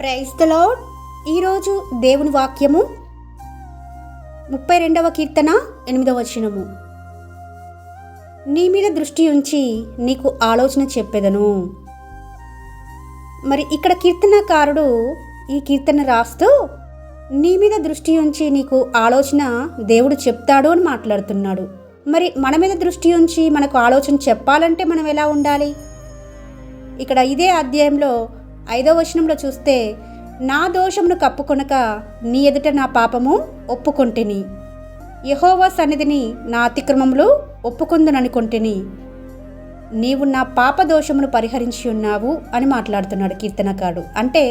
Praise the lord. ఈరోజు దేవుని వాక్యము 32వ కీర్తన 8వ వచనము. నీ మీద దృష్టి ఉంచి నీకు ఆలోచన చెప్పెదను. మరి ఇక్కడ కీర్తనకారుడు ఈ కీర్తన రాస్తూ నీ మీద దృష్టి ఉంచి నీకు ఆలోచన దేవుడు చెప్తాడు అని మాట్లాడుతున్నాడు. మరి మన మీద దృష్టి ఉంచి మనకు ఆలోచన చెప్పాలంటే మనం ఎలా ఉండాలి? ఇక్కడ ఇదే అధ్యాయంలో 5వ వచనంలో చూస్తే, నా దోషమును కప్పుకొనక నీ ఎదుట నా పాపము ఒప్పుకొంటిని, యెహోవా సన్నిధిని నా అతిక్రమములు ఒప్పుకొందుననుకొంటిని, నీవు నా పాప దోషమును పరిహరించి ఉన్నావు అని మాట్లాడుతున్నాడు కీర్తనకారుడు. అంటే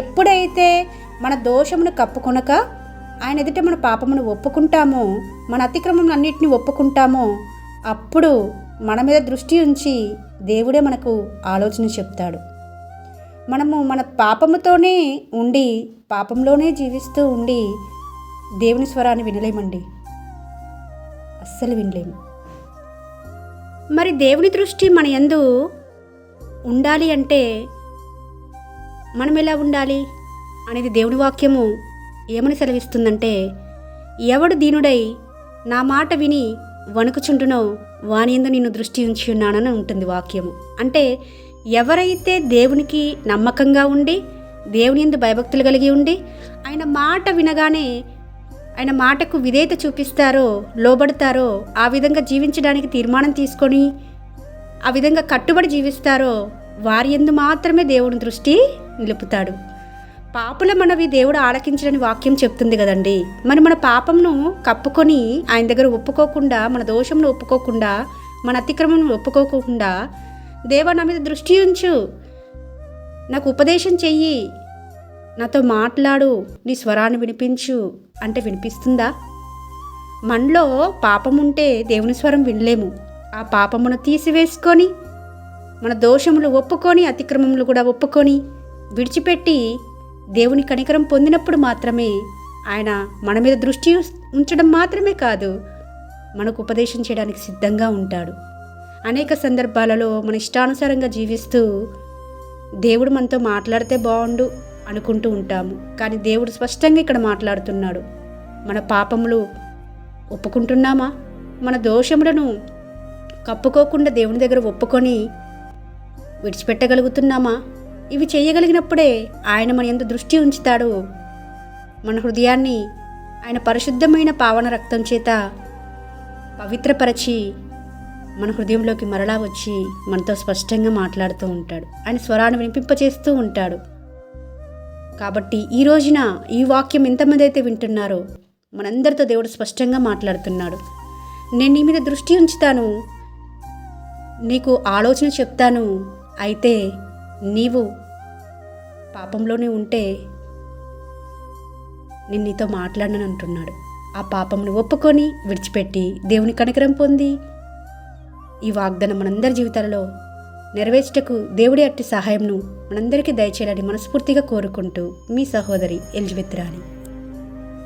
ఎప్పుడైతే మన దోషమును కప్పుకొనక ఆయన ఎదుట మన పాపమును ఒప్పుకుంటామో, మన అతిక్రమములు అన్నిటిని ఒప్పుకుంటామో, అప్పుడు మన మీద దృష్టి ఉంచి దేవుడే మనకు ఆలోచన చెప్తాడు. మనము మన పాపముతోనే ఉండి పాపంలోనే జీవిస్తూ ఉండి దేవుని స్వరాన్ని వినలేమండి, అస్సలు వినలేము. మరి దేవుని దృష్టి మన యందు ఉండాలి అంటే మనం ఎలా ఉండాలి అనేది దేవుని వాక్యము ఏమని సెలవిస్తుందంటే, ఎవడు దీనుడై నా మాట విని వణుకుచుండునో వాని యందు నేను దృష్టి ఉంచి ఉన్నానని ఉంటుంది వాక్యము. అంటే ఎవరైతే దేవునికి నమ్మకంగా ఉండి దేవుని యందు భయభక్తులు కలిగి ఉండి ఆయన మాట వినగానే ఆయన మాటకు విధేయత చూపిస్తారో, లోబడతారో, ఆ విధంగా జీవించడానికి తీర్మానం తీసుకొని ఆ విధంగా కట్టుబడి జీవిస్తారో వారి యందు మాత్రమే దేవుని దృష్టి నిలుపుతాడు. పాపుల మనవి దేవుడు ఆలకించడని వాక్యం చెప్తుంది కదండి. మరి మన పాపంను కప్పుకొని ఆయన దగ్గర ఒప్పుకోకుండా, మన దోషంను ఒప్పుకోకుండా, మన అతిక్రమం ఒప్పుకోకుండా, దేవా నా మీద దృష్టి ఉంచు, నాకు ఉపదేశం చెయ్యి, నాతో మాట్లాడు, నీ స్వరాన్ని వినిపించు అంటే వినిపిస్తుందా? మనలో పాపం ఉంటే దేవుని స్వరం వినలేము. ఆ పాపమును తీసివేసుకొని మన దోషములు ఒప్పుకొని అతిక్రమములు కూడా ఒప్పుకొని విడిచిపెట్టి దేవుని కనికరం పొందినప్పుడు మాత్రమే ఆయన మన మీద దృష్టి ఉంచడం మాత్రమే కాదు, మనకు ఉపదేశం చేయడానికి సిద్ధంగా ఉంటాడు. అనేక సందర్భాలలో మన ఇష్టానుసారంగా జీవిస్తూ దేవుడు మనతో మాట్లాడితే బాగుండు అనుకుంటూ ఉంటాము. కానీ దేవుడు స్పష్టంగా ఇక్కడ మాట్లాడుతున్నాడు. మన పాపములు ఒప్పుకుంటున్నామా? మన దోషములను కప్పుకోకుండా దేవుని దగ్గర ఒప్పుకొని విడిచిపెట్టగలుగుతున్నామా? ఇవి చేయగలిగినప్పుడే ఆయన మన యందు దృష్టి ఉంచుతాడు. మన హృదయాన్ని ఆయన పరిశుద్ధమైన పావన రక్తం చేత పవిత్రపరచి మన హృదయంలోకి మరలా వచ్చి మనతో స్పష్టంగా మాట్లాడుతూ ఉంటాడు. ఆయన స్వరాన్ని వినిపింపచేస్తూ ఉంటాడు. కాబట్టి ఈ రోజున ఈ వాక్యం ఎంతమంది అయితే వింటున్నారో మనందరితో దేవుడు స్పష్టంగా మాట్లాడుతున్నాడు. నేను నీ మీద దృష్టి ఉంచుతాను, నీకు ఆలోచన చెప్తాను, అయితే నీవు పాపంలోనే ఉంటే నేను నీతో మాట్లాడనని అంటున్నాడు. ఆ పాపంను ఒప్పుకొని విడిచిపెట్టి దేవుని కనికరం పొంది ఈ వాగ్దానం మనందరి జీవితాలలో నెరవేర్చుటకు దేవుడి అట్టి సహాయంను మనందరికీ దయచేయాలని మనస్ఫూర్తిగా కోరుకుంటూ మీ సహోదరి ఎలిజబెత్ రాణి.